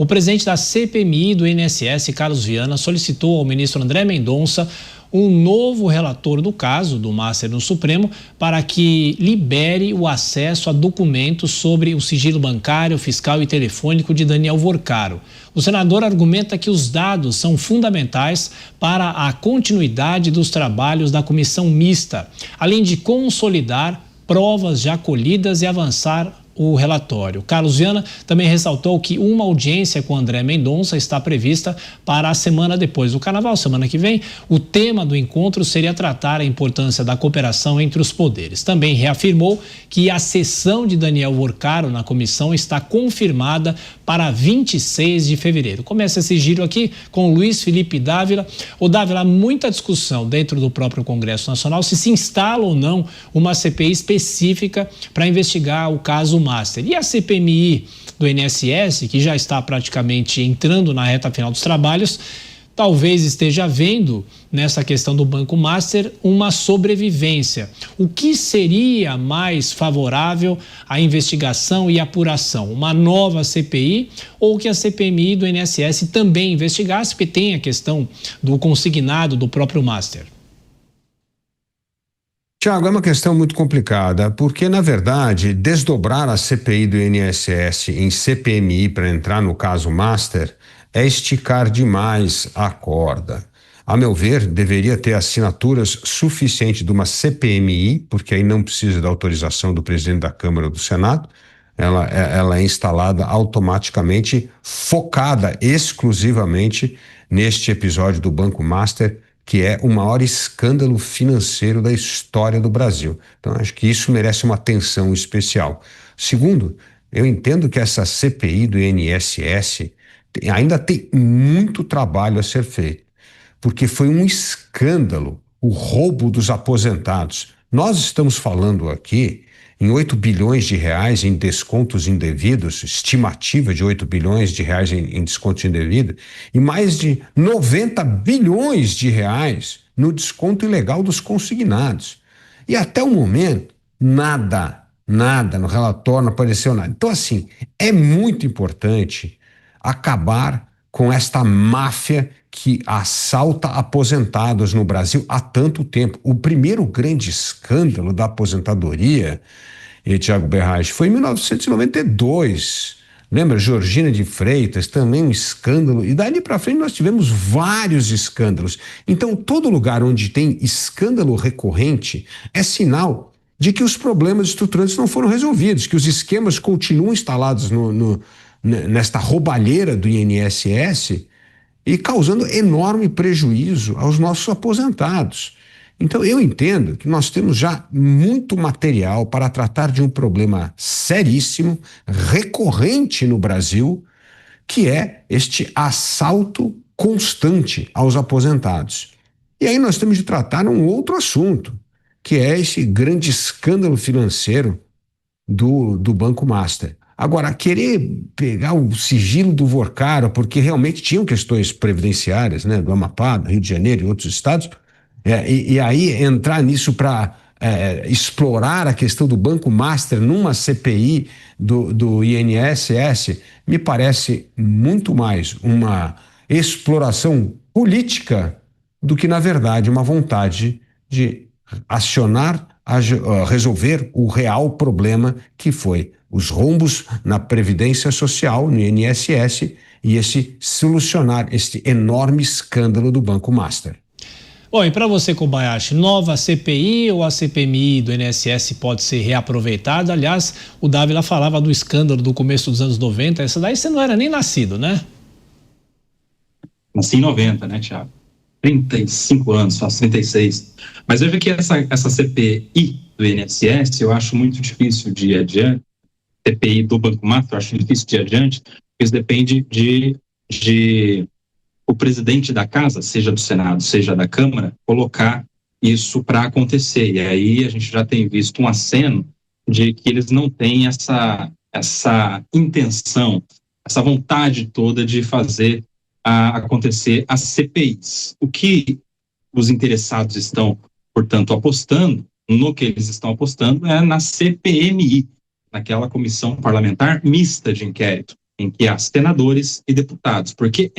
O presidente da CPMI do INSS, Carlos Viana, solicitou ao ministro André Mendonça um novo relator do caso do Master no Supremo para que libere o acesso a documentos sobre o sigilo bancário, fiscal e telefônico de Daniel Worcaro. O senador argumenta que os dados são fundamentais para a continuidade dos trabalhos da comissão mista, além de consolidar provas já colhidas e avançar o relatório. Carlos Viana também ressaltou que uma audiência com André Mendonça está prevista para a semana depois do Carnaval, semana que vem. O tema do encontro seria tratar a importância da cooperação entre os poderes. Também reafirmou que a sessão de Daniel Worcaro na comissão está confirmada para 26 de fevereiro. Começa esse giro aqui com Luiz Felipe Dávila. O Dávila, há muita discussão dentro do próprio Congresso Nacional se instala ou não uma CPI específica para investigar o caso Master. E a CPMI do INSS, que já está praticamente entrando na reta final dos trabalhos, talvez esteja vendo nessa questão do Banco Master uma sobrevivência. O que seria mais favorável à investigação e apuração? Uma nova CPI ou que a CPMI do INSS também investigasse, porque tem a questão do consignado do próprio Master? Tiago, é uma questão muito complicada, porque, na verdade, desdobrar a CPI do INSS em CPMI para entrar no caso Master é esticar demais a corda. A meu ver, deveria ter assinaturas suficientes de uma CPMI, porque aí não precisa da autorização do presidente da Câmara ou do Senado, ela é instalada automaticamente, focada exclusivamente neste episódio do Banco Master, que é o maior escândalo financeiro da história do Brasil. Então, acho que isso merece uma atenção especial. Segundo, eu entendo que essa CPI do INSS ainda tem muito trabalho a ser feito, porque foi um escândalo o roubo dos aposentados. Nós estamos falando aqui em 8 bilhões de reais em descontos indevidos, estimativa de 8 bilhões de reais em descontos indevidos, e mais de 90 bilhões de reais no desconto ilegal dos consignados. E até o momento, nada no relatório não apareceu nada. Então, assim, é muito importante acabar com esta máfia que assalta aposentados no Brasil há tanto tempo. O primeiro grande escândalo da aposentadoria, Tiago Berrache, foi em 1992. Lembra? Georgina de Freitas, também um escândalo. E dali para frente nós tivemos vários escândalos. Então, todo lugar onde tem escândalo recorrente é sinal de que os problemas estruturantes não foram resolvidos, que os esquemas continuam instalados nesta roubalheira do INSS e causando enorme prejuízo aos nossos aposentados. Então, eu entendo que nós temos já muito material para tratar de um problema seríssimo, recorrente no Brasil, que é este assalto constante aos aposentados. E aí nós temos de tratar um outro assunto, que é esse grande escândalo financeiro do Banco Master. Agora, querer pegar o sigilo do Worcaro, porque realmente tinham questões previdenciárias, né, do Amapá, do Rio de Janeiro e outros estados, e aí entrar nisso para explorar a questão do Banco Master numa CPI do INSS, me parece muito mais uma exploração política do que, na verdade, uma vontade de acionar, resolver o real problema que foi os rombos na Previdência Social, no INSS, e solucionar este enorme escândalo do Banco Master. Bom, e para você, Kobayashi, nova CPI ou a CPMI do INSS pode ser reaproveitada? Aliás, o Dávila falava do escândalo do começo dos anos 90, essa daí você não era nem nascido, né? Nasci em 90, né, Thiago? 35 anos, faço 36. Mas veja que essa CPI do INSS eu acho muito difícil de ir adiante. CPI do Banco Master eu acho difícil de ir adiante, porque isso depende de o presidente da casa, seja do Senado, seja da Câmara, colocar isso para acontecer. E aí a gente já tem visto um aceno de que eles não têm essa intenção, essa vontade toda de fazer acontecer as CPIs. O que os interessados estão, portanto, apostando, no que eles estão apostando é na CPMI, naquela comissão parlamentar mista de inquérito, em que há senadores e deputados, porque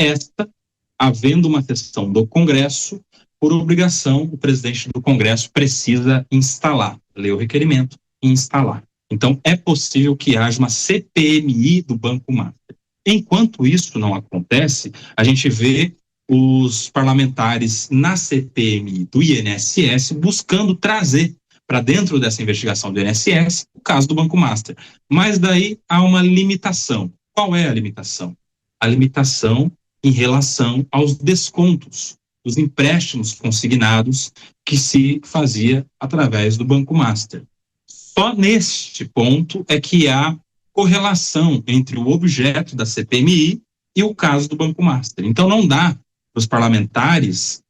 havendo uma sessão do Congresso, por obrigação, o presidente do Congresso precisa instalar, ler o requerimento e instalar. Então, é possível que haja uma CPMI do Banco Master. Enquanto isso não acontece, a gente vê os parlamentares na CPMI do INSS buscando trazer para dentro dessa investigação do INSS o caso do Banco Master. Mas daí há uma limitação. Qual é a limitação? A limitação em relação aos descontos dos empréstimos consignados que se fazia através do Banco Master. Só neste ponto é que há correlação entre o objeto da CPMI e o caso do Banco Master. Então não dá para os parlamentares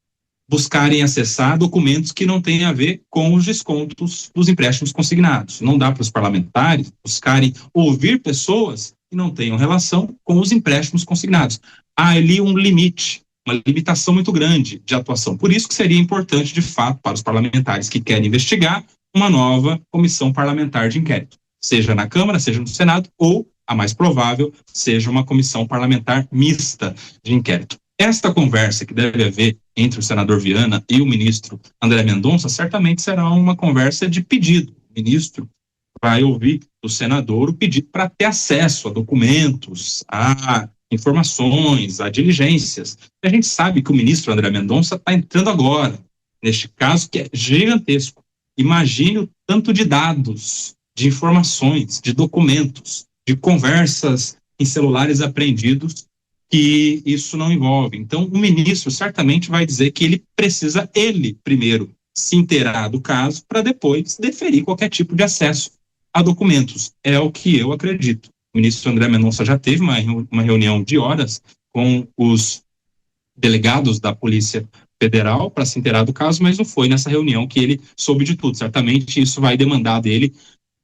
buscarem acessar documentos que não têm a ver com os descontos dos empréstimos consignados. Não dá para os parlamentares buscarem ouvir pessoas que não tenham relação com os empréstimos consignados. Há ali um limite, uma limitação muito grande de atuação. Por isso que seria importante, de fato, para os parlamentares que querem investigar, uma nova comissão parlamentar de inquérito, seja na Câmara, seja no Senado, ou, a mais provável, seja uma comissão parlamentar mista de inquérito. Esta conversa que deve haver entre o senador Viana e o ministro André Mendonça certamente será uma conversa de pedido. O ministro vai ouvir do senador o pedido para ter acesso a documentos, a informações, a diligências. A gente sabe que o ministro André Mendonça está entrando agora, neste caso que é gigantesco. Imagine o tanto de dados, de informações, de documentos, de conversas em celulares apreendidos que isso não envolve. Então, o ministro certamente vai dizer que ele precisa, primeiro, se inteirar do caso para depois deferir qualquer tipo de acesso a documentos. É o que eu acredito. O ministro André Mendonça já teve uma reunião de horas com os delegados da Polícia Federal para se inteirar do caso, mas não foi nessa reunião que ele soube de tudo. Certamente isso vai demandar dele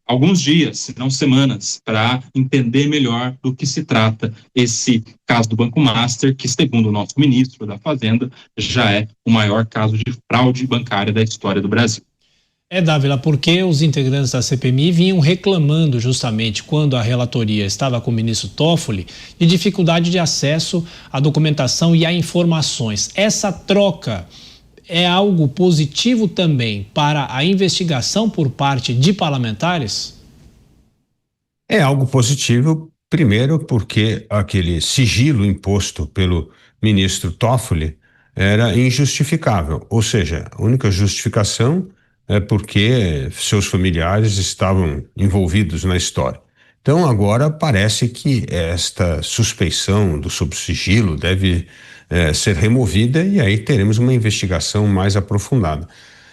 alguns dias, se não semanas, para entender melhor do que se trata esse caso do Banco Master, que, segundo o nosso ministro da Fazenda, já é o maior caso de fraude bancária da história do Brasil. Dávila, porque os integrantes da CPMI vinham reclamando justamente quando a relatoria estava com o ministro Toffoli de dificuldade de acesso à documentação e a informações. Essa troca é algo positivo também para a investigação por parte de parlamentares? É algo positivo, primeiro porque aquele sigilo imposto pelo ministro Toffoli era injustificável, ou seja, a única justificação é porque seus familiares estavam envolvidos na história. Então agora parece que esta suspeição do subsigilo deve ser removida e aí teremos uma investigação mais aprofundada.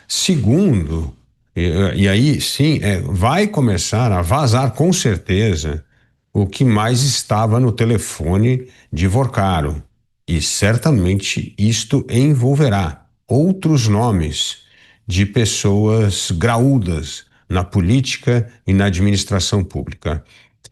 Segundo, e aí sim, vai começar a vazar com certeza o que mais estava no telefone de Vorcaro. E certamente isto envolverá outros nomes de pessoas graúdas na política e na administração pública.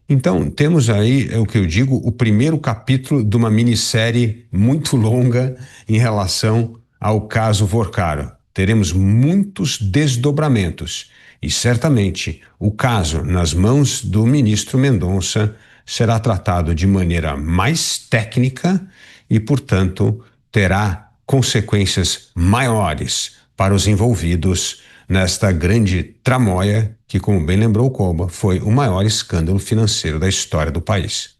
Então, temos aí, é o que eu digo, o primeiro capítulo de uma minissérie muito longa em relação ao caso Vorcaro. Teremos muitos desdobramentos e certamente o caso nas mãos do ministro Mendonça será tratado de maneira mais técnica e, portanto, terá consequências maiores para os envolvidos nesta grande tramóia que, como bem lembrou o Coba, foi o maior escândalo financeiro da história do país.